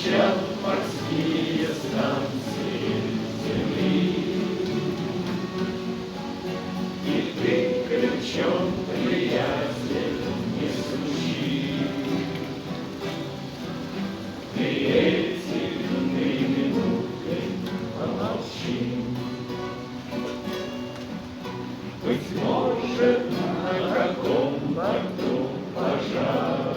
молчат морские станции земли. И ты ключом, приятель, не стучи. Ты эти минуты помолчи. Быть может, на каком борту пожар,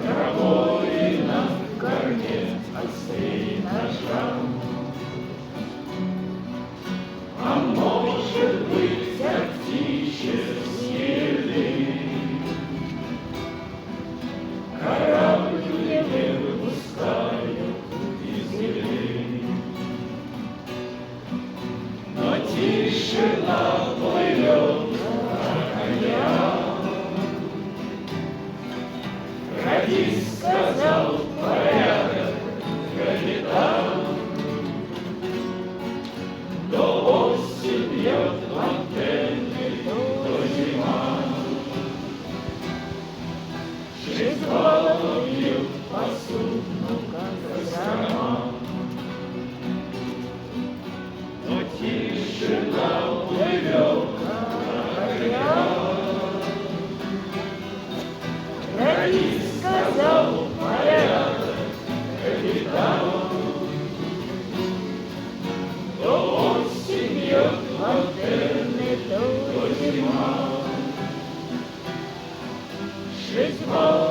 пробоина в корме острей ножа. А может быть, арктические льды корабль не выпускают из земли. Но тишина плывет на океан. Родись, сказал порядок капитан. То осень бьет в антенны, то зима. Жизнь волны бьют по судну, как закрома. Но тишина плывет на океан. Родись, сказал порядок капитан. То осень бьет в антенны, то зима. Жизнь волны